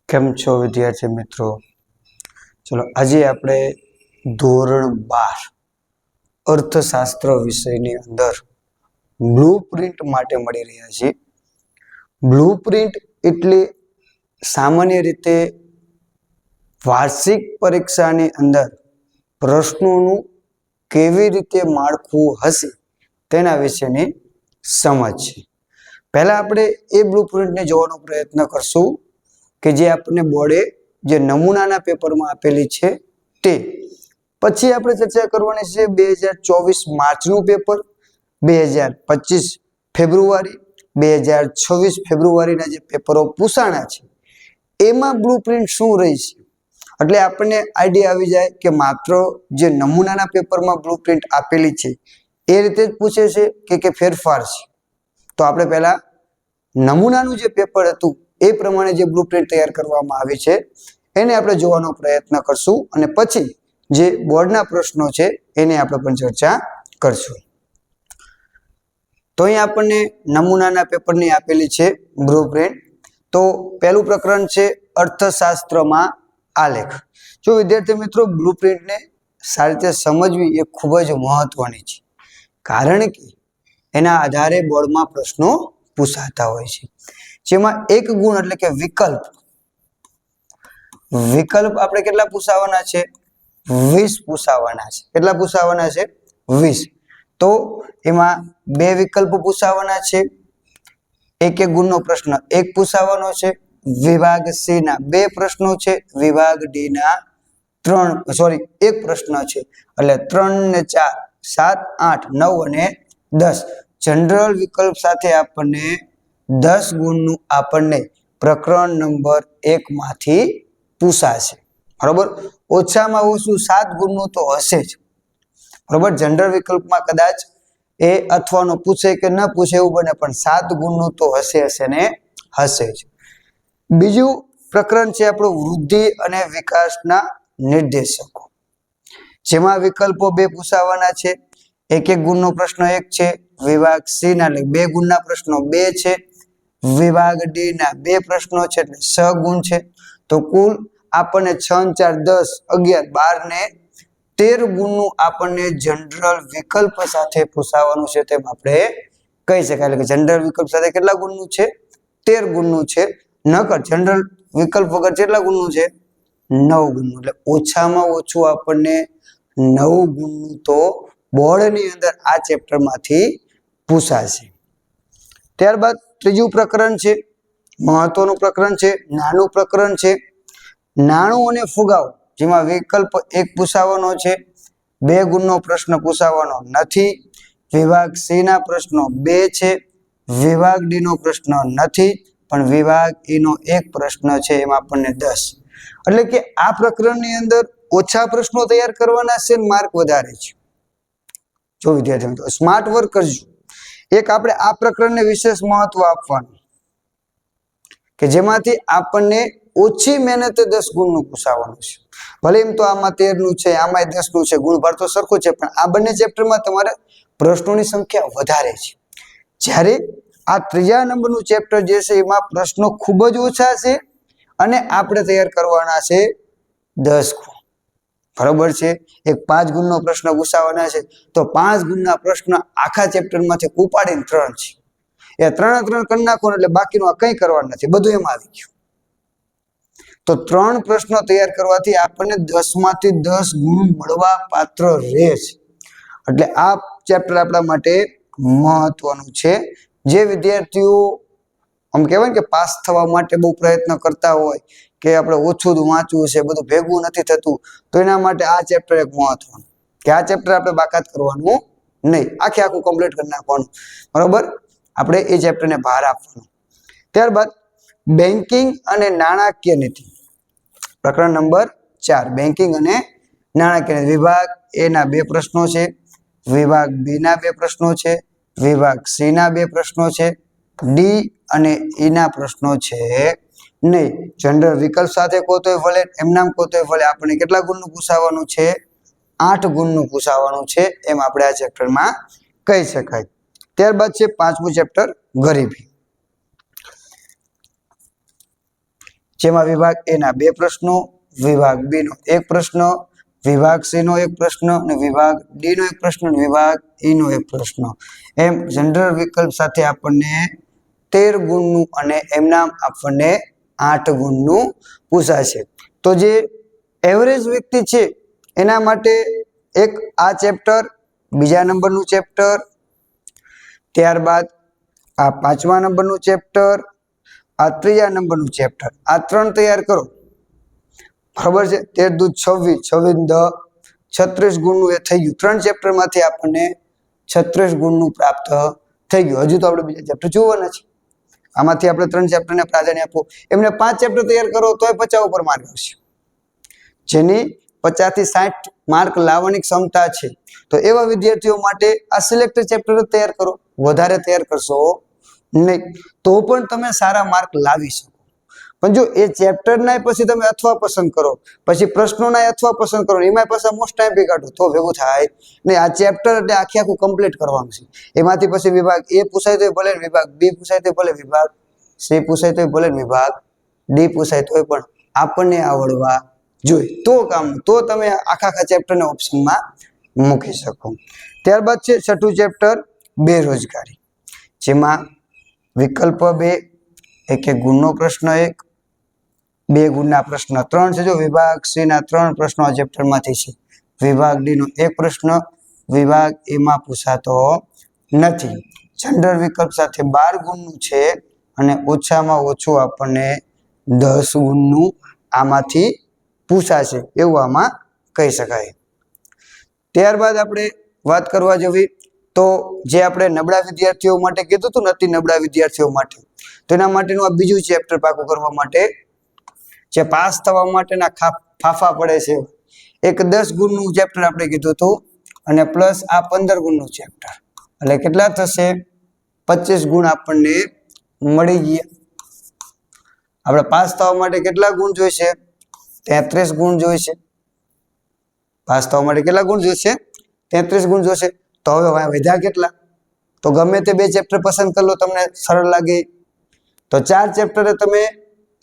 કેમ છો વિદ્યાર્થી મિત્રો? ચલો આજે આપણે ધોરણ 12 અર્થશાસ્ત્ર વિષયની અંદર બ્લુપ્રિન્ટ માટે મળી રહ્યા છીએ. બ્લુપ્રિન્ટ એટલે સામાન્ય રીતે વાર્ષિક પરીક્ષાની અંદર પ્રશ્નોનું કેવી રીતે માળખું હશે તેના વિશેની સમજ છે. પહેલા આપણે એ બ્લુપ્રિન્ટને જોવાનો પ્રયત્ન કરશું કે જે આપણને બોર્ડે જે નમૂનાના પેપરમાં આપેલી છે તે. પછી આપણે ચર્ચા કરવાની છે 2024 માર્ચનું પેપર, 2025 ફેબ્રુઆરી, 2026 ફેબ્રુઆરીના જે પેપરો પૂછાણા છે એમાં બ્લુપ્રિન્ટ શું રહી છે. એટલે આપણને આઈડિયા આવી જાય કે માત્ર જે નમૂનાના પેપરમાં બ્લુપ્રિન્ટ આપેલી છે એ રીતે જ પૂછે છે કે ફેરફાર છે. તો આપણે પહેલા નમૂનાનું જે પેપર હતું એ પ્રમાણે જે બ્લુપ્રિન્ટ તૈયાર કરવામાં આવી છે એને આપણે જોવાનો પ્રયત્ન કરશું અને પછી જે બોર્ડના પ્રશ્નો છે એની આપણે પણ ચર્ચા કરશું. તો અહીં આપણને નમૂનાના પેપરની આપેલી છે બ્લુપ્રિન્ટ. તો પહેલું પ્રકરણ છે અર્થશાસ્ત્રમાં આલેખ. જો વિદ્યાર્થી મિત્રો બ્લુપ્રિન્ટને સારી રીતે સમજવી એ ખૂબ જ મહત્વની છે, કારણ કે એના આધારે બોર્ડમાં પ્રશ્નો પૂછાતા હોય છે. જેમાં એક ગુણ એટલે કે વિકલ્પ આપણે કેટલા પૂછાવાના છે? 20 પૂછાવાના છે. કેટલા પૂછાવાના છે? 20. તો એમાં બે વિકલ્પ પૂછાવાના છે. એક ગુણનો પ્રશ્ન એક પૂછાવાનો છે. વિભાગ સી ના બે પ્રશ્નો છે. વિભાગ ડી ના એક પ્રશ્ન છે. એટલે 3 ને 4 7 8 9 અને 10 જનરલ વિકલ્પ સાથે આપણને 10 ગુણનું આપણને પ્રકરણ નંબર 1 માંથી પૂછાશે. બરોબર, ઓછામાં ઓછું 7 ગુણનું તો હશે જ. બરોબર, જનરલ વિકલ્પમાં કદાચ એ અથવાનો પૂછે કે ન પૂછે એવું બને, પણ 7 ગુણનું તો હશે ને હશે જ. બીજું પ્રકરણ છે આપણું વૃદ્ધિ અને વિકાસના નિર્દેશકો, જેમાં વિકલ્પો 2 પૂછાવાના છે. એક ગુણનો પ્રશ્ન 1 છે. વિભાગ સી ના એટલે 2 ગુણના પ્રશ્નો 2 છે. વિભાગ ડી ના 2 પ્રશ્નો છે એટલે 6 ગુણ છે. તો કુલ આપણને 6 4 10 11 12 ને 13 ગુણનું આપણને જનરલ વિકલ્પ સાથે પૂછાવાનું છે તેમ આપણે કહી શકાય. એટલે કે જનરલ વિકલ્પ સાથે કેટલા ગુણનું છે? 13 ગુણનું છે. નકર જનરલ વિકલ્પ વગર કેટલા ગુણનું છે? 9 ગુણનું. એટલે ઓછામાં ઓછું આપણને 9 ગુણનું તો બોર્ડની અંદર આ ચેપ્ટરમાંથી પૂછાશે. ત્યારબાદ ત્રીજું પ્રકરણ છે, મહત્વનું પ્રકરણ છે, નાનું પ્રકરણ છે, નાણું અને ફુગાવો, જેમાં વિકલ્પ 1 પૂછાવાનો છે. 2 ગુણનો પ્રશ્ન પૂછાવાનો નથી. વિભાગ સી ના પ્રશ્નો 2 છે. વિભાગ ડી નો પ્રશ્ન નથી, પણ વિભાગ ઈ નો 1 પ્રશ્ન છે. એમાં આપણને 10. એટલે કે આ પ્રકરણની અંદર ઓછા પ્રશ્નો તૈયાર કરવાના છે, માર્ક વધારે છે. જો વિદ્યાર્થી મિત્રો સ્માર્ટ વર્ક કરજો. એક આપણે આ પ્રકરણને વિશેષ મહત્વ આપવાનું કે જેમાંથી આપણને ઓછી મહેનતે 10 ગુણનું પૂછાવાનું છે. ભલે એમ તો આમાં 13 નું છે, આમાં 10 નું છે, ગુણભાર તો સરખો છે, પણ આ બંને ચેપ્ટરમાં તમારે પ્રશ્નોની સંખ્યા વધારે છે. જ્યારે આ ત્રીજા નંબરનું ચેપ્ટર જે છે એમાં પ્રશ્નો ખૂબ જ ઓછા છે અને આપણે તૈયાર કરવાના છે 10 ગુણ. બરોબર છે. એક 5 ગુણનો પ્રશ્ન પૂછાવાના છે, તો 5 ગુણના પ્રશ્ન આખા ચેપ્ટરમાંથી ઉપાડીને 3 છે. એ 3 કરી નાખો એટલે બાકીનું આ કંઈ કરવાનું નથી, બધું એમાં આવી ગયું. તો 3 પ્રશ્નો તૈયાર કરવાથી આપણને 10 માંથી 10 ગુણ મળવા પાત્ર રહે છે. એટલે આ ચેપ્ટર આપણા માટે મહત્વનું છે. જે વિદ્યાર્થીઓ આમ કહેવાય કે પાસ થવા માટે બહુ પ્રયત્ન કરતા હોય કે આપણે ઓછું જ વાંચવું છે, બધું ભેગું નથી થતું, તો એના માટે આ ચેપ્ટર એક મહત્વનું કે આ ચેપ્ટર આપણે બાકાત કરવાનું નહીં, આખું કમ્પ્લીટ કરી નાખવાનું. બરોબર, આપણે એ ચેપ્ટરને ભાર આપવાનો. ત્યારબાદ બેન્કિંગ અને નાણાકીય નીતિ, પ્રકરણ નંબર 4, બેન્કિંગ અને નાણાકીય નીતિ. વિભાગ એ ના 2 પ્રશ્નો છે. વિભાગ બી ના 2 પ્રશ્નો છે. વિભાગ સી ના 2 પ્રશ્નો છે. ડી અને ઈ ના પ્રશ્નો છે નહીં. જનરલ વિકલ્પ સાથે કોતોય ભલે, એમ નામ કોતોય ભલે, આપણે કેટલા ગુણનું પૂછાવાનું છે? 8 ગુણનું પૂછાવાનું છે, એમ આપણે આ ચેપ્ટરમાં કહી શકાય. ત્યારબાદ છે 5મું ચેપ્ટર ગરીબી. જેમાં વિભાગ એ ના 2 પ્રશ્નો, વિભાગ બી નો 1 પ્રશ્ન, વિભાગ સી નો 1 પ્રશ્ન અને વિભાગ ડી નો 1 પ્રશ્ન અને વિભાગ ઈ નો 1 પ્રશ્ન. એમ જનરલ વિકલ્પ સાથે આપણને 13 ગુણનું અને એમનામ આપણને 8 ગુણનું પૂછાશે. તો જે એવરેજ વ્યક્તિ છે એના માટે એક આ ચેપ્ટર, બીજા નંબરનું ચેપ્ટર, ત્યારબાદ આ 5મા નંબરનું ચેપ્ટર, આ 3જા નંબરનું ચેપ્ટર, આ 3 તૈયાર કરો. બરાબર છે. 13 દૂ 26, 26 10 36 ગુણનું એ થઈ ગયું. 3 ચેપ્ટરમાંથી આપણને 36 ગુણનું પ્રાપ્ત થઈ ગયું. હજુ તો આપણે બીજા ચેપ્ટર જોવાના છે. આમાંથી આપણે 3 ચેપ્ટરને પ્રાધાન્ય આપવું. એમને 5 ચેપ્ટર તૈયાર કરો તોય 50 ઉપર માર્ક આવશે. જેની 50 થી 60 માર્ક લાવવાની ક્ષમતા છે. તો એવા વિદ્યાર્થીઓ માટે આ સિલેક્ટેડ ચેપ્ટર તૈયાર કરો. વધારે તૈયાર કરશો નહીં તો પણ તમે સારા માર્ક લાવી શકો. પણ જો એ ચેપ્ટરના પછી તમે અથવા પસંદ કરો, પછી પ્રશ્નોના અથવા પસંદ કરો, એમાં પાછા મોસ્ટ ટાઈમ પી કાઢો તો ભેગું થાય નહીં. આ ચેપ્ટર એટલે આખું કમ્પ્લીટ કરવાનું છે. એમાંથી પછી વિભાગ એ પૂછાય તો ભલે, વિભાગ બી પૂછાય તો ભલે, વિભાગ સી પૂછાય તો ભલે, વિભાગ ડી પૂછાય તો પણ આપણને આવડવા જોઈએ. તો તમે આખા ચેપ્ટરને ઓપ્શનમાં મૂકી શકો. ત્યારબાદ છે 6થું ચેપ્ટર બેરોજગારી, જેમાં વિકલ્પ 2, 1 ગુણનો પ્રશ્ન 1, 2 ગુણના પ્રશ્ન 3 છે. જો વિભાગ સી ના 3 પ્રશ્નો આ ચેપ્ટરમાંથી છે. વિભાગ ડી નો 1 પ્રશ્ન, વિભાગ એ માં પૂછાતો નથી. જનરલ વિકલ્પ સાથે 12 ગુણનું છે અને ઓછામાં ઓછું આપણને 10 ગુણનું આમાંથી પૂછાશે એવું આમાં કહી શકાય. ત્યારબાદ આપણે વાત કરવા જવી તો જે આપણે નબળા વિદ્યાર્થીઓ માટે કીધું હતું ને, અતિ નબળા વિદ્યાર્થીઓ માટે, તો એના માટેનું આ બીજું ચેપ્ટર પાકું કરવા માટે જે પાસ થવા માટેના ફાફા પડે છે. એક 10 ગુણનું ચેપ્ટર આપણે કીધું હતું અને પ્લસ આ 15 ગુણનું ચેપ્ટર, એટલે કેટલા થશે? 25 ગુણ આપણને મળી ગયા. આપણે પાસ થવા માટે કેટલા ગુણ જોઈશે? 33 ગુણ જોઈશે. પાસ થવા માટે કેટલા ગુણ જોઈશે? 33 ગુણ જોઈશે. તો હવે વધ્યા કેટલા? તો ગમે તે 2 ચેપ્ટર પસંદ કરી લો, તમને સરળ લાગે તો 4 ચેપ્ટરે તમે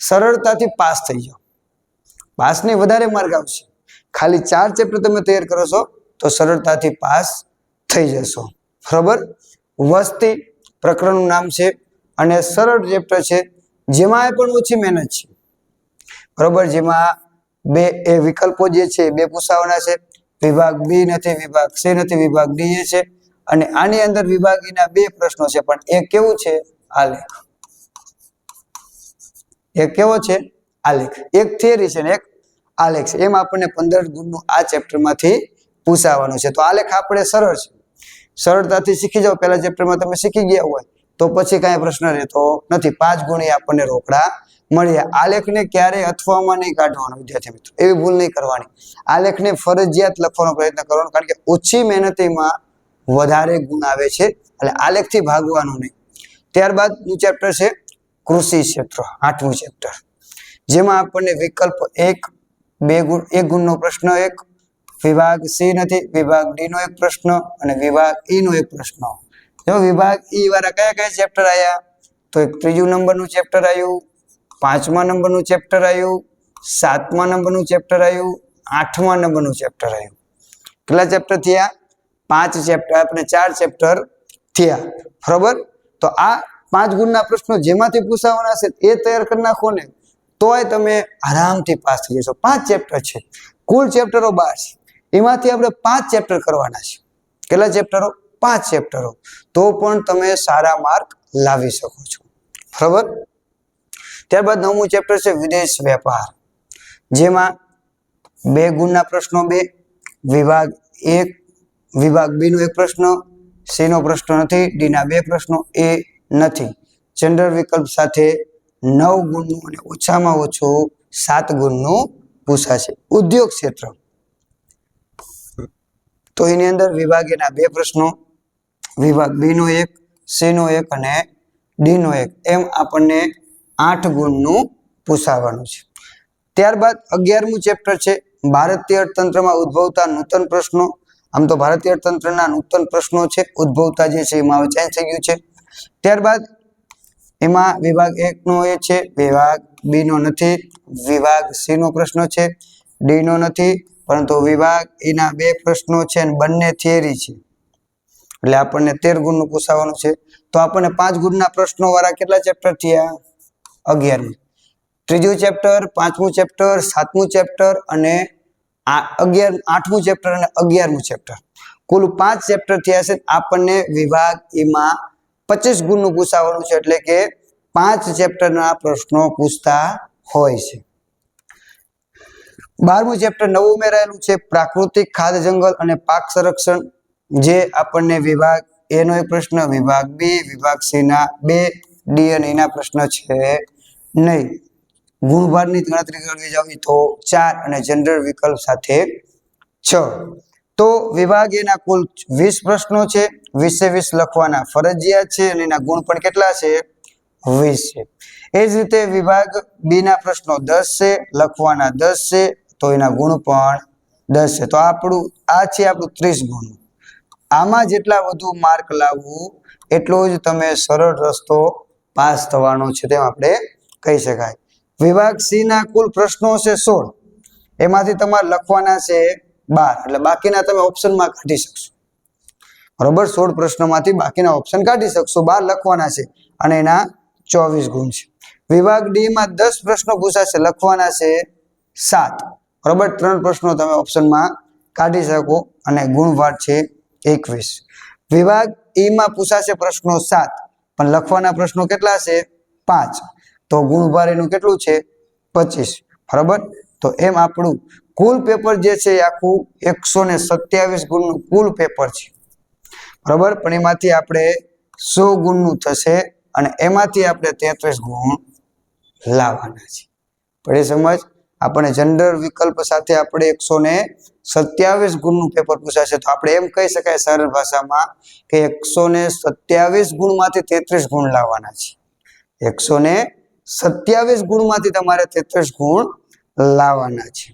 સરળતાથી પાસ થઈ જાઓ. પાસની વધારે માર્ક આવશે. ખાલી 4 ચેપ્ટર તમે તૈયાર કરો છો તો સરળતાથી પાસ થઈ જશો. બરાબર. વસ્તી પ્રકરણનું નામ છે અને સરળ ચેપ્ટર છે, જેમાં પણ ઓછી મહેનત છે. બરાબર. જેમાં 2 વિકલ્પો જે છે 2 પૂછાવાના છે. વિભાગ બી નથી, વિભાગ સી નથી, વિભાગ ડી છે. અને આની અંદર વિભાગીના 2 પ્રશ્નો છે, પણ એક કેવું છે? આલેખ. એક કેવો છે? આલેખ. એક થિયરી છે ને એક આલેખ છે. એમ આપણને 15 ગુણનું આ ચેપ્ટરમાંથી પૂછાવાનું છે. તો આલેખ આપણે સરળ છે, સરળતાથી શીખી જાઓ. પહેલા ચેપ્ટરમાં તમે શીખી ગયા હોય તો પછી કાંઈ પ્રશ્ન રહેતો નથી. 5 ગુણ આપણને રોકડા મળ્યા. આલેખને ક્યારેય અથવામાં નહીં કાઢવાનો વિદ્યાર્થી મિત્રો, એવી ભૂલ નહીં કરવાની. આલેખને ફરજિયાત લખવાનો પ્રયત્ન કરવાનો, કારણ કે ઓછી મહેનતીમાં વધારે ગુણ આવે છે. એટલે આલેખથી ભાગવાનું નહીં. ત્યારબાદનું ચેપ્ટર છે કૃષિ ક્ષેત્ર, 8મું ચેપ્ટર, જેમાં આપણને વિકલ્પ 1 ગુણનો પ્રશ્ન 1, વિભાગ સી નથી, વિભાગ ડી નો 1 પ્રશ્ન અને વિભાગ ઈ નો 1 પ્રશ્ન. જો વિભાગ ઈ વાળા કયા ચેપ્ટર આવ્યા? તો એક 3જું નંબરનું ચેપ્ટર આવ્યું, 5મા નંબરનું ચેપ્ટર આવ્યું, 7મા નંબરનું ચેપ્ટર આવ્યું, 8મા નંબરનું ચેપ્ટર આવ્યું. કેટલા ચેપ્ટર થયા? 5 ચેપ્ટર. આપણે 4 ચેપ્ટર થયા. બરોબર. તો આ 5 ગુણના પ્રશ્નો જેમાંથી પૂછાવાના છે એ તૈયાર કરી નાખો ને તોય તમે આરામથી પાસ થઈ જશો. 5 ચેપ્ટર છે, કુલ ચેપ્ટરો 12 છે, એમાંથી આપણે 5 ચેપ્ટર કરવાના છે. કેટલા ચેપ્ટરો? 5 ચેપ્ટરો. તો પણ તમે સારા માર્ક લાવી શકો છો. બરોબર. ત્યારબાદ 9મું ચેપ્ટર છે વિદેશ વેપાર, જેમાં 2 ગુણના પ્રશ્નો 2, વિભાગ 1, વિભાગ બી નો 1 પ્રશ્ન, સી નો પ્રશ્ન નથી, ડી ના 2 પ્રશ્નો, એ નથી. જનરલ વિકલ્પ સાથે 9 ગુણનું અને ઓછામાં ઓછું 7 ગુણનું પૂછાશે. ઉદ્યોગ ક્ષેત્ર, તો એની અંદર વિભાગ એના 2 પ્રશ્નો, વિભાગ બી નો 1, સી નો 1 અને ડી નો 1, એમ આપણને 8 ગુણનું પૂછાવાનું છે. ત્યારબાદ 11મું ચેપ્ટર છે ભારતીય અર્થતંત્રમાં ઉદ્ભવતા નૂતન પ્રશ્નો. આમ તો ભારતીય અર્થતંત્રના નૂતન પ્રશ્નો છે, ઉદ્ભવતા જે છે એમાં ચેન્જ થઈ ગયું છે. ત્યારબાદ એમાં વિભાગ 1 નો એ છે, વિભાગ બી નો નથી, વિભાગ સી નો પ્રશ્ન છે, ડી નો નથી, પરંતુ વિભાગ ઈ ના 2 પ્રશ્નો છે અને બંને થિયરી છે, એટલે આપણને 13 ગુણનું પૂછવાનું છે. તો આપણને 5 ગુણના પ્રશ્નો વાળા કેટલા ચેપ્ટર થયા? 11. ત્રીજું ચેપ્ટર, પાંચમું ચેપ્ટર, સાતમું ચેપ્ટર અને 8મું ચેપ્ટર અને 11મું ચેપ્ટર, કુલ 5 ચેપ્ટર થયા છે. આપણને વિભાગ ઈમાં 25 ગુણનું પૂછવાનું છે, એટલે કે 5 ચેપ્ટરના પ્રશ્નો પૂછતા હોય છે. 12મું ચેપ્ટર નવું ઉમેરાયેલું છે, પ્રાકૃતિક ખાદ્ય જંગલ અને પાક સંરક્ષણ, જે આપણને વિભાગ એ નો એક પ્રશ્ન, વિભાગ બી, વિભાગ સી ના 2, ડી અને ઈ ના પ્રશ્ન છે નહીં. ગુણભારની ગણતરી કરવી જાવી તો 4 અને જનરલ વિકલ્પ સાથે 6. તો વિભાગ એના કુલ 20 પ્રશ્નો છે, 20 લખવાના ફરજિયાત છે અને એના ગુણ પણ કેટલા છે? 20 છે. એ જ રીતે વિભાગ બી ના પ્રશ્નો 10 છે, લખવાના 10 છે, તો એના ગુણ પણ 10 છે. તો આ છે આપણું 30 ગુણ. આમાં જેટલા વધુ માર્ક લાવવું એટલો જ તમે સરળ રસ્તો પાસ થવાનો છે તેમ આપણે કહી શકાય. વિભાગ સી ના કુલ પ્રશ્નો છે 16, એમાંથી તમારે લખવાના છે 12, એટલે બાકીના તમે ઓપ્શનમાં કાઢી શકશો. બરોબર, 16 પ્રશ્નોમાંથી બાકીના ઓપ્શન કાઢી શકશો, 12 લખવાના છે અને એના 24 ગુણ છે. વિભાગ ડી માં 10 પ્રશ્નો પૂછાશે, લખવાના છે 7. બરોબર, 3 પ્રશ્નો તમે ઓપ્શનમાં કાઢી શકો અને ગુણભાર છે 21. વિભાગ ઈ માં પૂછાશે પ્રશ્નો 7, પણ લખવાના પ્રશ્નો કેટલા છે? 5, તો ગુણભાર એનું કેટલું છે? 25. બરોબર, તો એમ આપણું કુલ પેપર જે છે એ આખું 127 ગુણનું કુલ પેપર છે. બરોબર, પણ એમાંથી આપણે 100 ગુણનું થશે અને એમાંથી આપણે 33 ગુણ લાવવાના છે. પડી સમજ? આપણે જનરલ વિકલ્પ સાથે આપણે 127 ગુણનું પેપર પૂછાશે, તો આપણે એમ કહી શકાય સરળ ભાષામાં કે 127 ગુણમાંથી 33 ગુણ લાવવાના છે. 127 ગુણમાંથી તમારે 33 ગુણ લાવવાના છે.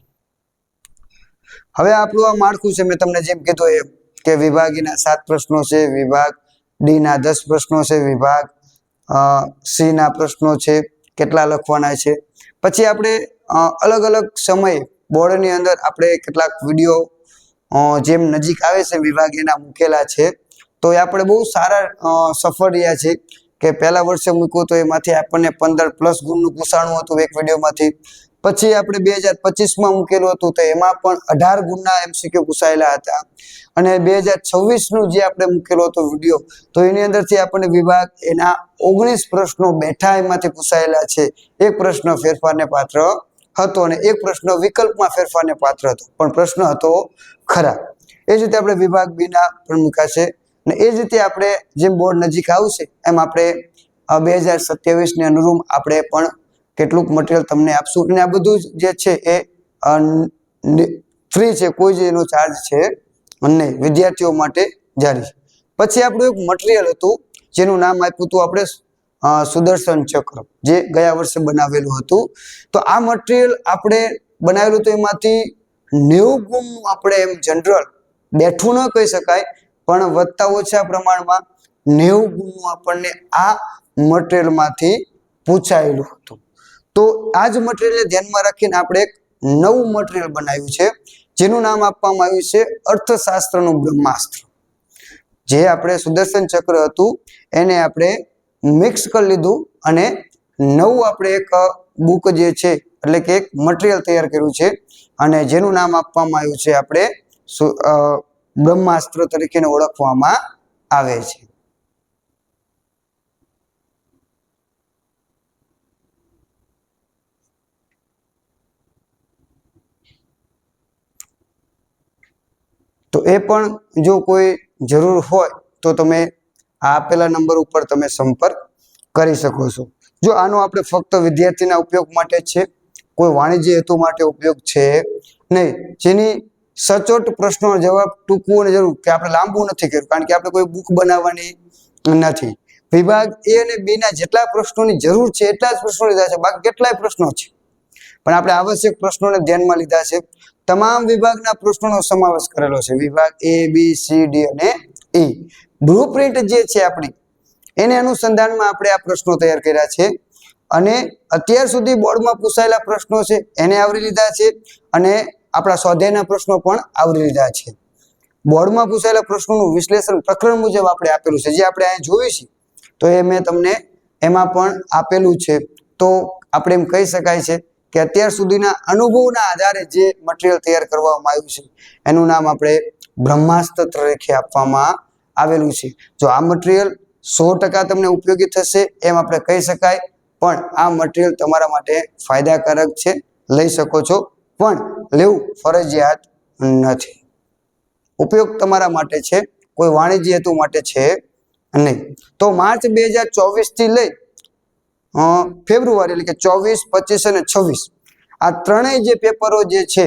હવે આપણું આ માળખું છે, મેં તમને જેમ કીધું એમ કે વિભાગ ઈ ના 7 પ્રશ્નો છે, વિભાગ ડી ના 10 પ્રશ્નો છે, વિભાગ સી ના પ્રશ્નો છે, કેટલા લખવાના છે. પછી આપણે અલગ અલગ સમયે બોર્ડની અંદર આપણે કેટલાક વિડીયો જેમ નજીક આવે છે વિભાગ એના મૂકેલા છે, તો એ આપણે બહુ સારા સફળ રહ્યા છે. કે પહેલા વર્ષે મૂક્યું તો એમાંથી આપણને 15+ ગુણનું પૂછાણું હતું એક વિડીયોમાંથી. પછી આપણે 2025માં મૂકેલું હતું તો એમાં પણ 18 ગુણના MCQ પૂછાયેલા હતા. અને 2026નું જે આપણે મૂકેલો હતો વિડીયો, તો એની અંદરથી આપણને વિભાગ એના 19 પ્રશ્નો બેઠા એમાંથી પૂછાયેલા છે. એક પ્રશ્ન ફેરફારને પાત્ર હતો અને એક પ્રશ્ન વિકલ્પમાં ફેરફારને પાત્ર હતો, પણ પ્રશ્ન હતો ખરા. એ જ રીતે આપણે વિભાગ બી ના પણ મૂકાશે અને એ જ રીતે આપણે જેમ બોર્ડ નજીક આવશે એમ આપણે 2027 ને અનુરૂપ આપણે પણ કેટલુંક મટીરિયલ તમને આપશું. અને આ બધું જે છે એ ફ્રી છે, કોઈ જ એનો ચાર્જ છે નહીં, વિદ્યાર્થીઓ માટે જારી. પછી આપણું એક મટીરિયલ હતું જેનું નામ આપ્યું હતું આપણે સુદર્શન ચક્ર, જે ગયા વર્ષે બનાવેલું હતું. તો આ મટીરિયલ આપણે બનાવેલું તો એમાંથી 90 ગુણનું આપણે એમ જનરલ બેઠું ન કહી શકાય, પણ વધતા ઓછા પ્રમાણમાં 90 ગુણનું આપણને આ મટીરિયલમાંથી પૂછાયેલું હતું. તો આ જ મટીરિયલને ધ્યાનમાં રાખીને આપણે એક નવું મટીરિયલ બનાવ્યું છે, જેનું નામ આપવામાં આવ્યું છે અર્થશાસ્ત્રનું બ્રહ્માસ્ત્ર. જે આપણે સુદર્શન ચક્ર હતું એને આપણે મિક્સ કરી લીધું અને નવું આપણે એક બુક જે છે એટલે કે એક મટીરિયલ તૈયાર કર્યું છે અને જેનું નામ આપવામાં આવ્યું છે આપણે બ્રહ્માસ્ત્ર તરીકે ઓળખવામાં આવે છે. તો એ પણ જો કોઈ જરૂર હોય તો તમે આ આપેલા નંબર ઉપર તમે સંપર્ક કરી શકો છો. જો આનો આપણે ફક્ત વિદ્યાર્થીના ઉપયોગ માટે જ છે, કોઈ વાણિજ્ય હેતુ માટે ઉપયોગ છે નહીં. જેની સચોટ પ્રશ્નો જવાબ ટૂંકવું અને જરૂર કે આપણે લાંબુ નથી કર્યું, કારણ કે આપણે કોઈ બુક બનાવવાની નથી. વિભાગ એ અને બી ના જેટલા પ્રશ્નોની જરૂર છે એટલા જ પ્રશ્નો લીધા છે, બાકી કેટલાય પ્રશ્નો છે, પણ આપણે આવશ્યક પ્રશ્નોને ધ્યાનમાં લીધા છે. તમામ વિભાગના પ્રશ્નોનો સમાવેશ કરેલો છે, વિભાગ એ, બી, સી, ડી અને ઈ. બ્લુપ્રિન્ટ જે છે આપણી એને અનુસંધાનમાં આપણે આ પ્રશ્નો તૈયાર કર્યા છે અને અત્યાર સુધી બોર્ડમાં પૂછાયેલા પ્રશ્નો છે એને આવરી લીધા છે અને આપણા સ્વાધ્યાયના પ્રશ્નો પણ આવરી લીધા છે. બોર્ડમાં પૂછાયેલા પ્રશ્નોનું વિશ્લેષણ પ્રકરણ મુજબ આપણે આપેલું છે, જે આપણે અહીં જોયું છે તો એ મેં તમને એમાં પણ આપેલું છે. તો આપણે એમ કહી શકાય છે કે અત્યાર સુધીના અનુભવના આધારે જે મટીરિયલ તૈયાર કરવામાં આવ્યું છે એનું નામ આપણે બ્રહ્માસ્ત્ર તરીકે આપવામાં આવેલું છે. જો આ મટીરિયલ 100% તમને ઉપયોગી થશે એમ આપણે કહી શકાય, પણ આ મટીરિયલ તમારા માટે ફાયદાકારક છે, લઈ શકો છો, પણ લેવું ફરજિયાત નથી. ઉપયોગ તમારા માટે છે, કોઈ વાણિજ્ય હેતુ માટે છે નહીં. તો માર્ચ 2024 થી લઈ ફેબ્રુઆરી એટલે કે 24, 25 અને 26 આ ત્રણેય જે પેપરો જે છે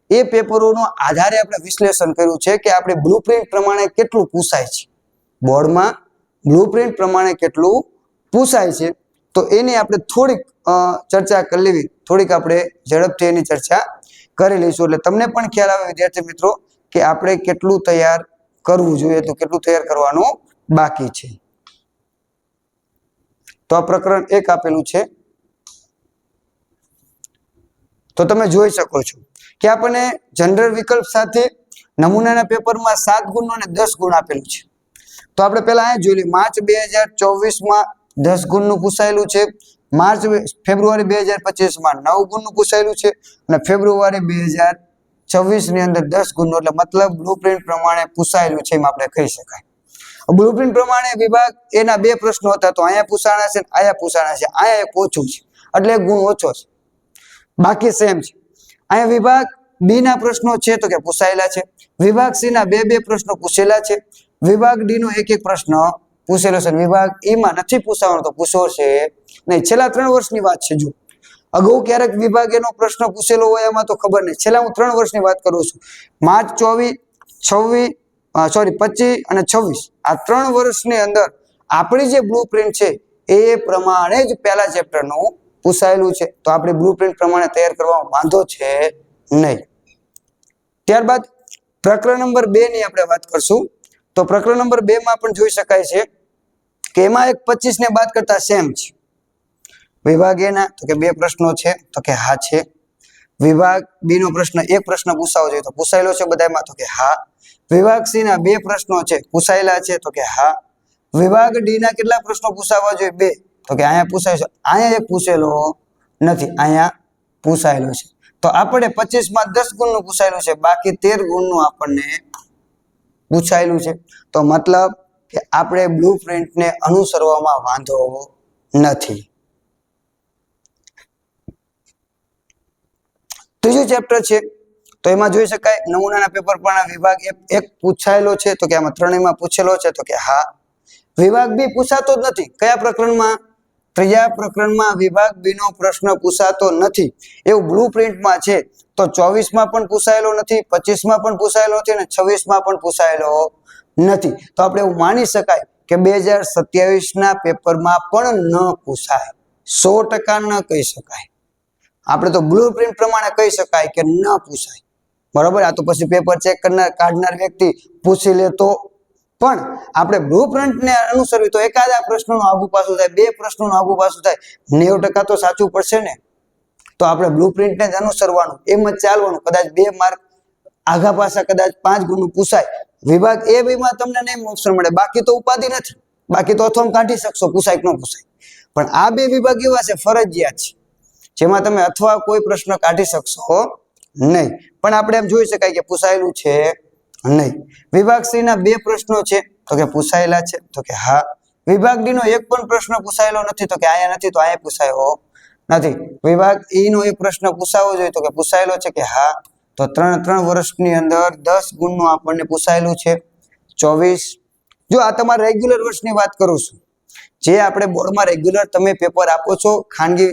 એ પેપરોનો આધારે આપણે વિશ્લેષણ કર્યું છે કે આપણે બ્લુપ્રિન્ટ પ્રમાણે કેટલું પૂછાય છે, બોર્ડમાં બ્લુપ્રિન્ટ પ્રમાણે કેટલું પૂછાય છે. તો એની આપણે થોડીક ચર્ચા કરી લેવી, થોડીક આપણે ઝડપથી એની ચર્ચા કરી લઈશું એટલે તમને પણ ખ્યાલ આવે વિદ્યાર્થી મિત્રો કે આપણે કેટલું તૈયાર કરવું જોઈએ, તો કેટલું તૈયાર કરવાનું બાકી છે. તો આ પ્રકરણ 1 આપેલું છે. તો તમે જોઈ શકો છો કે આપણને જનરલ વિકલ્પ સાથે નમૂનાના પેપરમાં 7 ગુણનો અને 10 ગુણ આપેલું છે. તો આપણે પહેલા અહીં જોઈ લઈએ. માર્ચ 2024 માં 10 ગુણનું પૂછાયેલું છે, ફેબ્રુઆરી 2025 માં 9 ગુણનું પૂછાયેલું છે અને ફેબ્રુઆરી 2026 ની અંદર 10 ગુણનું, એટલે મતલબ બ્લુપ્રિન્ટ પ્રમાણે પૂછાયેલું છે એમ આપણે કહી શકાય. બ્લુપ્રિન્ટ પ્રમાણે વિભાગ એના 2 પ્રશ્નો હતા, તો અહીંયા પૂછાણા છે, અહીંયા પૂછાણા છે, અહીંયા એક ઓછું છે એટલે એક ગુણ ઓછો છે, બાકી સેમ છે. અહીંયા વિભાગ બી ના પ્રશ્નો છે તો કે પૂછાયેલા છે, વિભાગ સી ના 2 પ્રશ્નો પૂછેલા છે, વિભાગ ડી નો એક પ્રશ્ન પૂછેલો છે, વિભાગ ઈ માં નથી પૂછાવાનો તો પૂછો છે નહીં. છેલ્લા 3 વર્ષની વાત છે. જો અગાઉ ક્યારેક વિભાગ એનો પ્રશ્ન પૂછેલો હોય એમાં તો ખબર નહીં, છેલ્લા હું 3 વર્ષની વાત કરું છું. માર્ચ 25 અને 26 આ 3 વર્ષની અંદર આપણી જે બ્લુપ્રિન્ટ છે એ પ્રમાણે જ પહેલા ચેપ્ટરનું પૂછાયેલું છે, તો આપણે બ્લુપ્રિન્ટ પ્રમાણે તૈયાર કરવામાં વાંધો છે નહીં. ત્યારબાદ પ્રકરણ નંબર 2 ની આપણે વાત કરશું. તો પ્રકરણ નંબર 2 માં પણ જોઈ શકાય છે કે એમાં એક 25 ને બાદ કરતા સેમ છે. વિભાગ એ ના તો કે 2 પ્રશ્નો છે તો કે હા છે, વિભાગ બી નો પ્રશ્ન એક પ્રશ્ન પૂછાવો જોઈએ તો પૂછાયેલો છે બધામાં તો કે હા, વિભાગ સી ના 2 પ્રશ્નો છે પૂછાયેલા છે તો કે હા, વિભાગ ડી ના કેટલા પ્રશ્નો પૂછાવા જોઈએ 2 તો કે અહીંયા પૂછાય છે, અહીંયા એક પૂછેલો નથી, અહીંયા પૂછાયેલો છે. તો આપણે 25 માં 10 ગુણનું પૂછાયેલું છે, બાકી 13 ગુણનું આપણને પૂછાયેલું છે. તો મતલબ કે આપણે બ્લુપ્રિન્ટને અનુસરવામાં વાંધો નથી. ત્રીજું ચેપ્ટર છે તો એમાં જોઈ શકાય નમૂનાના પેપર પણ વિભાગ એક પૂછાયેલો છે તો કે આમાં ત્રણેયમાં પૂછેલો છે તો કે હા. વિભાગ બી પૂછાતો જ નથી. કયા પ્રકરણમાં? ત્રીજા પ્રકરણમાં વિભાગ બી નો પ્રશ્ન પૂછાતો નથી એવું બ્લુપ્રિન્ટમાં છે. તો 24 માં પણ પૂછાયેલો નથી, 25 માં પણ પૂછાયેલો નથી અને 26 માં પણ પૂછાયેલો નથી. તો આપણે એવું માની શકાય કે 2027 ના પેપરમાં પણ ન પૂછાય, 100% ન કહી શકાય. આપણે તો બ્લુપ્રિન્ટ પ્રમાણે કહી શકાય કે ન પૂછાય, બરોબર. આ તો પછી પેપર ચેક કરનાર કાઢનાર વ્યક્તિ પૂછી લે તો, પણ આપણે બ્લુપ્રિન્ટને અનુસરવી તો એકાદા પ્રશ્નનું આગુ પાછું થાય, 2 પ્રશ્નોનું આગુ પાછું થાય, 90% તો સાચું પડશે ને. તો આપણે બ્લુપ્રિન્ટને જ અનુસરવાનું, એમ જ ચાલવાનું. કદાચ 2 માર્ક આઘા પાછા કદાચ 5 ગુણનું પૂછાય, વિભાગ એ બી માં તમને નહીં ઓપ્શન મળે, બાકી તો ઉપાધિ નથી, બાકી તો અથવા કાઢી શકશો પૂછાય કે ન પૂછાય. પણ આ 2 વિભાગ એવા છે ફરજિયાત છે જેમાં તમે અથવા કોઈ પ્રશ્ન કાઢી શકશો નહીં. પણ આપણે એમ જોઈ શકાય કે પૂછાયેલું છે નહીં. વિભાગ સી ના 2 પ્રશ્નો છે તો કે પૂછાયેલા છે તો કે હા. વિભાગ ડી નો એક પણ પ્રશ્ન પૂછાયેલો નથી તો કે અહીંયા નથી, તો અહીંયા પૂછાયો નથી. વિભાગ ઈ નો એક પ્રશ્ન પૂછાવો જોઈએ તો કે પૂછાયેલો છે કે હા. તો 3 વર્ષની અંદર 10 ગુણનું આપણને પૂછાયેલું છે. 24 જો આ તમારા રેગ્યુલર વર્ષની વાત કરું છું, જે આપણે બોર્ડમાં રેગ્યુલર તમે પેપર આપો છો, ખાનગી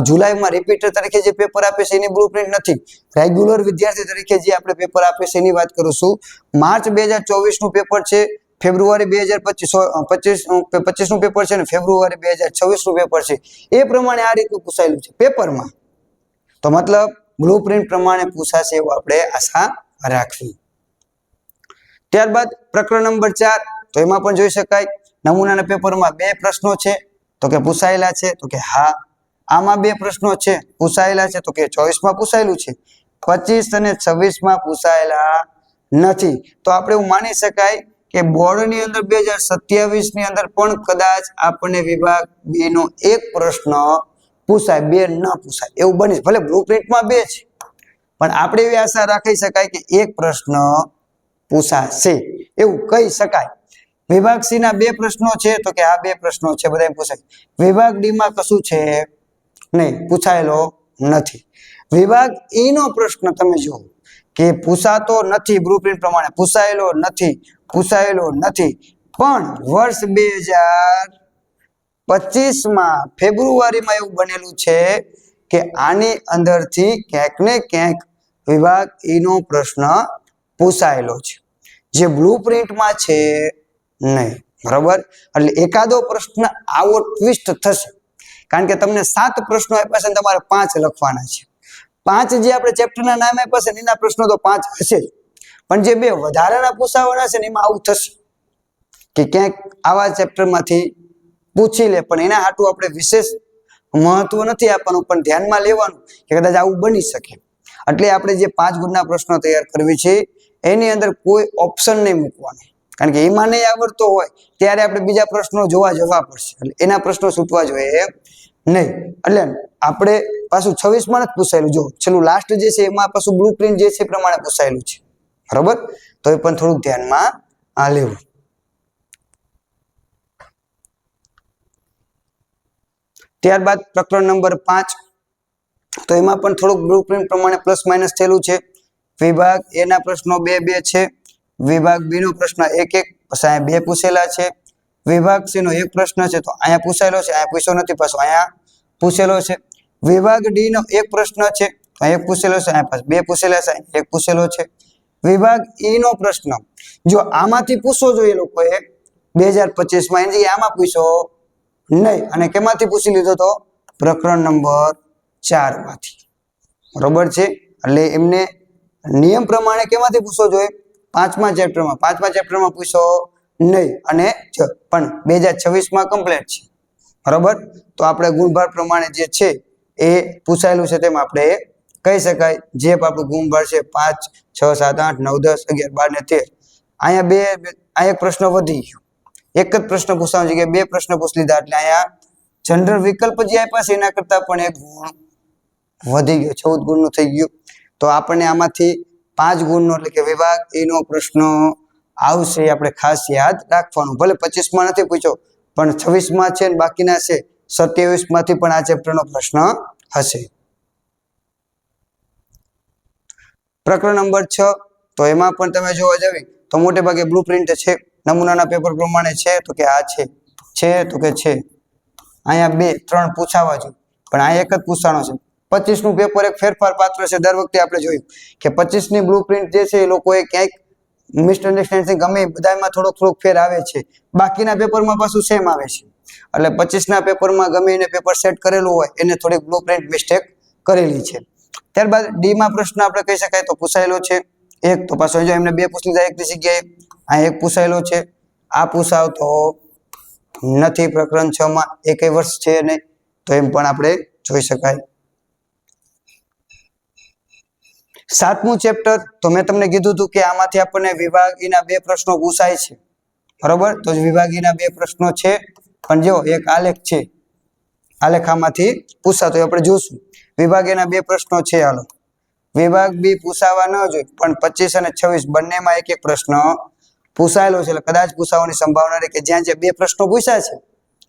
જુલાઈમાં રિપીટર તરીકે જે પેપર આપે છે એની બ્લુપ્રિન્ટ નથી, રેગ્યુલર વિદ્યાર્થી તરીકે જે આપણે પેપર આપે છે એની વાત કરું છું. માર્ચ 2024 નું પેપર છે, ફેબ્રુઆરી 2025 નું પેપર છે અને ફેબ્રુઆરી 2026 નું પેપર છે. એ પ્રમાણે આ રીતનું પૂછાયેલું છે પેપરમાં. તો મતલબ બ્લુપ્રિન્ટ પ્રમાણે પૂછાશે એવું આપણે આશા રાખવી. ત્યારબાદ પ્રકરણ નંબર 4 તો એમાં પણ જોઈ શકાય નમૂનાના પેપરમાં 2 પ્રશ્નો છે તો કે પૂછાયેલા છે તો કે હા. આમાં 2 પ્રશ્નો છે પૂછાયેલા છે તો કે 24માં પૂછાયેલું છે. 25 અને 26માં પૂછાયેલા નથી. તો આપણે એવું માની શકાય કે બોર્ડની અંદર 2027 ની અંદર પણ કદાચ આપણને વિભાગ બી નો એક પ્રશ્ન પૂછાય, 2 ન પૂછાય એવું બની. ભલે બ્લુપ્રિન્ટમાં 2 છે પણ આપણે એવી આશા રાખી શકાય કે એક પ્રશ્ન પૂછાશે એવું કહી શકાય. વિભાગ સી ના 2 પ્રશ્નો છે તો કે આ 2 પ્રશ્નો છે બધાય પૂછાય. વિભાગ ડી માં કશું છે નહીં, પૂછાયેલો નથી. વિભાગ ઈ નો પ્રશ્ન તમે જુઓ કે પૂછાતો નથી, બ્લુપ્રિન્ટ પ્રમાણે પૂછાયેલો નથી, પૂછાયેલો નથી. પણ વર્ષ 2025માં ફેબ્રુઆરીમાં એવું બનેલું છે કે આની અંદરથી ક્યાંક ને ક્યાંક વિભાગ ઈ નો પ્રશ્ન પૂછાયેલો છે, જે બ્લુપ્રિન્ટમાં છે નહીં. બરાબર, એટલે એકાદો પ્રશ્ન આવો ટ્વિસ્ટ થશે, કારણ કે તમને 7 પ્રશ્નો આપ્યા છે અને તમારે 5 લખવાના છે. 5 જે આપણે ચેપ્ટરના નામ આપ્યા છે એના પ્રશ્નો તો 5 હશે જ, પણ જે 2 વધારાના પૂછાવાના છે ને એમાં આવું થશે કે ક્યાંક આવા ચેપ્ટરમાંથી પૂછી લે, પણ એના હાટું આપણે વિશેષ મહત્વ નથી આપવાનું, પણ ધ્યાનમાં લેવાનું કે કદાચ આવું બની શકે. એટલે આપણે જે 5 ગુણના પ્રશ્નો તૈયાર કરવી છે એની અંદર કોઈ ઓપ્શન નહીં મૂકવાનો, કારણ કે એમાં નહીં આવડતો હોય ત્યારે આપણે બીજા પ્રશ્નો જોવા જવા પડશે, એટલે એના પ્રશ્નો છૂટવા જોઈએ નહીં. એટલે આપણે પાછું 26માં નથી પૂછાયેલું, જો છેલ્લું લાસ્ટ જે છે એમાં પાછું બ્લુપ્રિન્ટ જે છે એ પ્રમાણે પૂછાયેલું છે. બરોબર, તો એ પણ થોડુંક ધ્યાનમાં લેવું. ત્યારબાદ પ્રકરણ નંબર 5, તો એમાં પણ થોડુંક બ્લુપ્રિન્ટ પ્રમાણે પ્લસ માઇનસ થયેલું છે. વિભાગ એ ના પ્રશ્નો 2 છે, વિભાગ બી નો પ્રશ્ન 1 પછી અહીંયા 2 પૂછેલા છે. વિભાગ સી નો 1 પ્રશ્ન છે તો અહીંયા પૂછાયેલો છે, અહીંયા પૂછ્યો નથી, પાછો અહીંયા પૂછેલો છે. વિભાગ ડી નો 1 પ્રશ્ન છે તો 1 પૂછેલો છે, અહીંયા પાછો 2 પૂછેલા છે, 1 પૂછેલો છે. વિભાગ ઈ નો પ્રશ્ન જો આમાંથી પૂછવો જોઈએ લોકોએ 2025માં, એની જગ્યાએ આમાં પૂછ્યો નહીં, અને કેમાંથી પૂછી લીધો તો પ્રકરણ નંબર 4 માંથી. બરોબર છે, એટલે એમને નિયમ પ્રમાણે કેમાંથી પૂછવો જોઈએ 5મા ચેપ્ટરમાં પૂછ્યો નહીં, અને પણ 2026માં કમ્પ્લીટ છે. બરોબર, તો આપણે ગુણભાર પ્રમાણે જે છે એ પૂછાયેલું છે તેમ આપણે કહી શકાય. જે આપણું ગુણભાર છે 5, 6, 7, 8, 9, 10, 11, 12 ને 13. અહીંયા એક પ્રશ્ન વધી ગયો, એક જ પ્રશ્ન પૂછવાની જગ્યાએ 2 પ્રશ્ન પૂછી લીધા, એટલે અહીંયા જનરલ વિકલ્પ જે આપ્યા છે એના કરતા પણ 1 ગુણ વધી ગયો, 14 ગુણનું થઈ ગયું. તો આપણને આમાંથી 5 ગુણનો એટલે કે વિભાગ એ નો પ્રશ્ન આવશે, આપણે ખાસ યાદ રાખવાનું. ભલે 25માં નથી પૂછ્યો પણ 26માં છે, બાકીના છે 27માંથી પણ આ ચેપ્ટરનો પ્રશ્ન હશે. પ્રકરણ નંબર 6, તો એમાં પણ તમે જોવા જાવી તો મોટે ભાગે બ્લુપ્રિન્ટ છે, નમૂનાના પેપર પ્રમાણે છે તો કે આ છે તો કે છે. અહીંયા 2, 3 પૂછાવા જોઈએ, પણ આ એક જ પૂછવાનો છે. 25નું પેપર એક ફેરફાર પાત્ર છે. દર વખતે આપણે જોયું કે 25ની બ્લુપ્રિન્ટ જે છે એ લોકોએ ક્યાંક મિસઅન્ડરસ્ટેન્ડિંગ ગમે બધામાં થોડોક ફેર આવે છે, બાકીના પેપરમાં પાછું સેમ આવે છે. એટલે 25ના પેપરમાં ગમે એને પેપર સેટ કરેલું હોય એને થોડીક બ્લુપ્રિન્ટ મિસ્ટેક કરેલી છે. ત્યારબાદ ડી માં પ્રશ્ન આપણે કહી શકાય તો પૂછાયેલો છે 1, તો પાછો જો એમને 2 પૂછી લીધા એકની જગ્યાએ, આ 1 પૂછાયેલો છે. આ પૂછાવતો નથી પ્રકરણ 6માં, 1 વર્ષ છે નહીં, તો એમ પણ આપણે જોઈ શકાય. 7મું ચેપ્ટર, તો મેં તમને કીધું હતું કે આમાંથી આપણને વિભાગીના 2 પ્રશ્નો પૂછાય છે. બરોબર, તો વિભાગીના 2 પ્રશ્નો છે, પણ જો એક આલેખ છે, આલેખ આમાંથી પૂછાતો આપણે જોશું. વિભાગીના 2 પ્રશ્નો છે. હાલો, વિભાગ બી પૂછાવા ન જોઈએ, પણ 25 અને 26 બંનેમાં એક પ્રશ્ન પૂછાયેલો છે, એટલે કદાચ પૂછાવાની સંભાવના રહે કે જ્યાં 2 પ્રશ્નો પૂછ્યા છે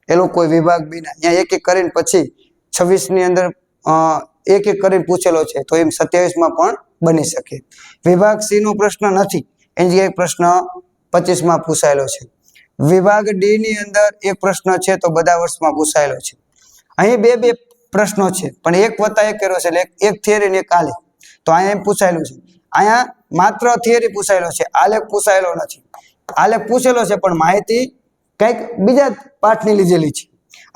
એ લોકો વિભાગ બી ના અહીંયા એક કરીને પછી 26ની અંદર એક કરીને પૂછેલો છે, તો એમ 27માં પણ બની શકે. વિભાગ સી નો પ્રશ્ન નથી, એની એક પ્રશ્ન 25માં પૂછાયેલો છે. વિભાગ ડી ની અંદર એક પ્રશ્ન છે તો બધા વર્ષમાં પૂછાયેલો છે. અહીં 2 પ્રશ્નો છે, પણ 1 વત્તા 1 કર્યો છે, એટલે એક થિયરી ને એક આલેખ. તો અહીંયા એમ પૂછાયેલું છે, અહીંયા માત્ર થિયરી પૂછાયેલો છે, આલેખ પૂછાયેલો નથી. આલેખ પૂછેલો છે પણ માહિતી કંઈક બીજા પાઠની લીધેલી છે.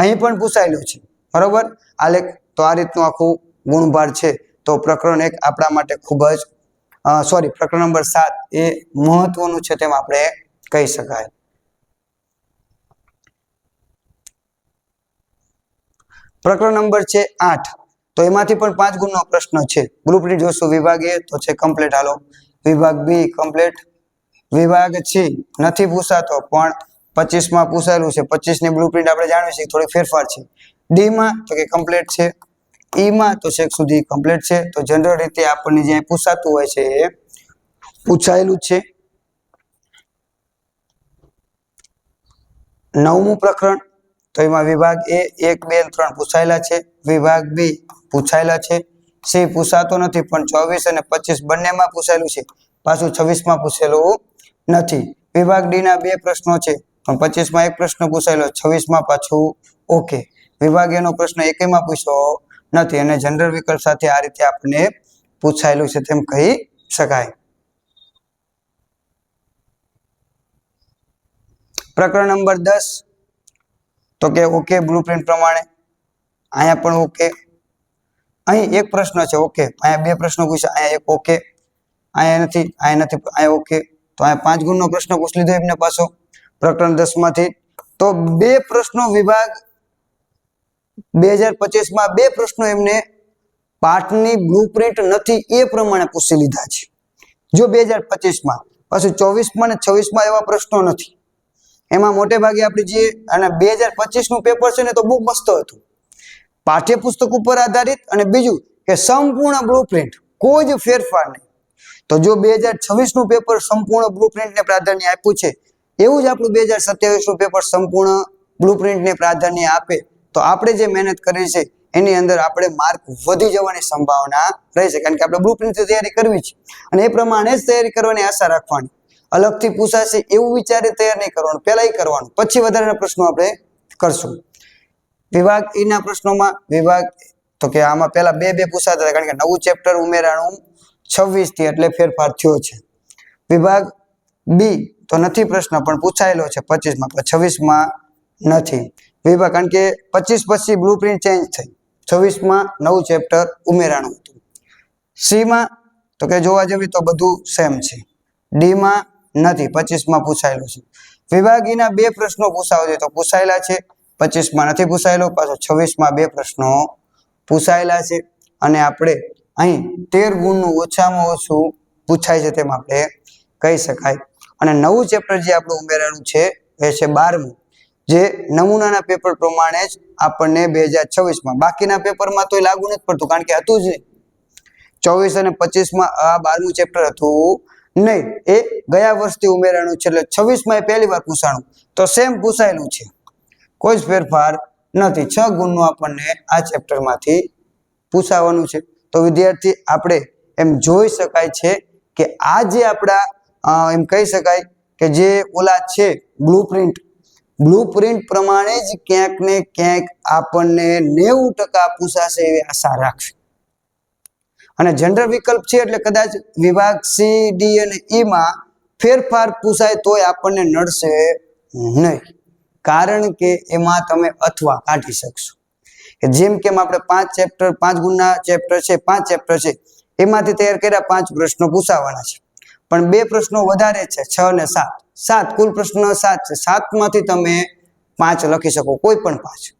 અહીં પણ પૂછાયેલો છે. બરોબર, આલેખ. તો આ રીતનું આખું ગુણભાર છે. તો પ્રકરણ 1 આપણા માટે ખૂબ જ પ્રકરણ નંબર 7 એ મહત્વનું છે તેમ આપણે કહી શકાય. પ્રકરણ નંબર છે 8, તો એમાંથી પણ 5 ગુણનો પ્રશ્ન છે. બ્લુપ્રિન્ટ જોશું. વિભાગ એ તો છે કમ્પ્લીટ. હાલો, વિભાગ બી કમ્પ્લીટ. વિભાગ સી નથી પૂછાતો પણ 25 માં પૂછાયેલું છે. 25 ની બ્લુપ્રિન્ટ આપણે જાણવી છે, થોડી ફેરફાર છે. ડી માં તો કે કમ્પ્લીટ છે. ઈ માં તો છેક સુધી કમ્પ્લીટ છે. તો જનરલ રીતે આપણને જે પૂછાતું હોય છે એ પૂછાયેલું છે. 9મું પ્રકરણ, તો એમાં વિભાગ એ 1, 2 અને 3 પૂછાયેલા છે. વિભાગ બી પૂછાયેલા છે. સી પૂછાતો નથી પણ 24 અને 25 બંનેમાં પૂછાયેલું છે. પાછું 26 માં પૂછેલું નથી. વિભાગ ડી ના 2 પ્રશ્નો છે પણ 25 માં એક પ્રશ્ન પૂછાયેલો, 26 માં પાછું ઓકે. વિભાગ એ નો પ્રશ્ન એકેયમાં પૂછ્યો નથી અને જનરલ વિકલ્પ સાથે આ રીતે આપણે પૂછાયેલું છે તેમ કહી શકાય. પ્રકરણ નંબર 10, તો કે ઓકે બ્લુપ્રિન્ટ પ્રમાણે. અહીંયા પણ ઓકે. અહીં એક પ્રશ્ન છે ઓકે, અહીંયા 2 પ્રશ્નો પૂછ્યા, અહીંયા એક ઓકે, અહીંયા નથી, અહીંયા ઓકે. તો અહીંયા 5 ગુણનો પ્રશ્ન પૂછી લીધો એમને પાછો પ્રકરણ 10 માંથી. તો 2 પ્રશ્નો વિભાગ 2025 માં 2 પ્રશ્નો એમને પાઠની બ્લુપ્રિન્ટ નથી એ પ્રમાણે પૂછી લીધા છે. જો 2025 માં, પાછું 24 માં અને 26 માં એવા પ્રશ્નો નથી. એમાં મોટે ભાગે આપણે જે અને 2025 નું પેપર છે ને તો બહુ મસ્ત હતું. પાઠ્યપુસ્તક ઉપર આધારિત અને બીજું કે સંપૂર્ણ બ્લુપ્રિન્ટ, કોઈ જ ફેરફાર નહીં. તો જો 2026 નું પેપર સંપૂર્ણ બ્લુપ્રિન્ટને પ્રાધાન્ય આપ્યું છે, એવું જ આપણું 2027 નું પેપર સંપૂર્ણ બ્લુપ્રિન્ટને પ્રાધાન્ય આપે તો આપણે જે મહેનત કરી છે એની અંદર આપણે માર્ક વધી જવાની સંભાવના રહે છે. કારણ કે આપણે બ્લુપ્રિન્ટની તૈયારી કરવી છે અને એ પ્રમાણે જ તૈયારી કરવાની આશા રાખવાની. અલગથી પૂછાશે એવું વિચારી તૈયાર નહીં કરવાનું, પહેલા કરવાનું, પછી વધારાના પ્રશ્નો આપણે કરશું. વિભાગ ઈ ના પ્રશ્નોમાં વિભાગ તો કે આમાં પહેલા 2 પૂછાતા હતા કારણ કે નવું ચેપ્ટર ઉમેરાણું 26 થી એટલે ફેરફાર થયો છે. વિભાગ બી તો નથી પ્રશ્ન પણ પૂછાયેલો છે 25 માં, પણ 26 માં નથી. વિભાગ કારણ કે 25 પછી બ્લુપ્રિન્ટ ચેન્જ થઈ, 26 માં નવું ચેપ્ટર ઉમેરાણું હતું. સી માં તો કે જોવા જવી તો બધું સેમ છે. ડી માં નથી, 25 માં પૂછાયેલું છે. વિભાગ ઈ ના 2 પ્રશ્નો પૂછાવા જોઈએ તો પૂછાયેલા છે, 25 માં નથી પૂછાયેલો, પાછો 26 માં 2 પ્રશ્નો પૂછાયેલા છે. અને આપણે અહીં 13 ગુણનું ઓછામાં ઓછું પૂછાય છે તેમ આપણે કહી શકાય. અને નવું ચેપ્ટર જે આપણું ઉમેરાણું છે એ છે 12મું, જે નમૂનાના પેપર પ્રમાણે જ આપણને 2026 માં, બાકીના પેપરમાં તો લાગુ નથી પડતું કારણ કે હતું જ નહીં. 24 અને 25 માં આ 12મું ચેપ્ટર હતું નહીં, એ ગયા વર્ષથી ઉમેરાણું છે એટલે 26 માં એ પહેલી વાર પૂછાણું, તો સેમ પૂછાયેલું છે, કોઈ જ ફેરફાર નથી. 6 ગુણનું આપણને આ ચેપ્ટરમાંથી પૂછાવાનું છે. તો વિદ્યાર્થી આપણે એમ જોઈ શકાય છે કે આ જે આપણા એમ કહી શકાય કે જે ઓલા છે બ્લુપ્રિન્ટ પ્રમાણે જ ક્યાંક ને ક્યાંક આપણને 90% પૂછાશે એવી આશા રાખશે. અને જનરલ વિકલ્પ છે એટલે કદાચ વિભાગ સી, ડી અને ઈ માં ફેરફાર પૂછાય તોય આપણને નડશે નહીં, કારણ કે એમાં તમે અથવા કાઢી શકશો. જેમ કેમ આપણે 5 ગુણના ચેપ્ટર છે, 5 ચેપ્ટર છે, એમાંથી તૈયાર કર્યા 5 પ્રશ્નો પૂછાવાના છે, પણ 2 પ્રશ્નો વધારે છે, 6 અને 7, કુલ પ્રશ્ન 7 છે. 7 માંથી તમે 5 લખી શકો, કોઈ પણ 5.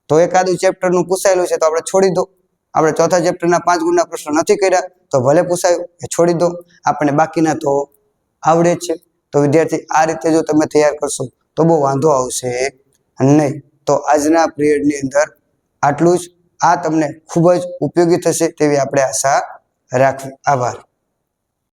તો એકાદું ચેપ્ટરનું પૂછાયેલું છે તો આપણે છોડી દો. આપણે ચોથા ચેપ્ટરના 5 ગુણના પ્રશ્નો નથી કર્યા તો ભલે પૂછાયું એ છોડી દો, આપણે બાકીના તો આવડે છે. તો વિદ્યાર્થી આ રીતે જો તમે તૈયાર કરશો તો બહુ વાંધો આવશે નહીં. તો આજના પિરિયડની અંદર આટલું જ. આ તમને ખૂબ જ ઉપયોગી થશે તેવી આપણે આશા રાખવી. આભાર.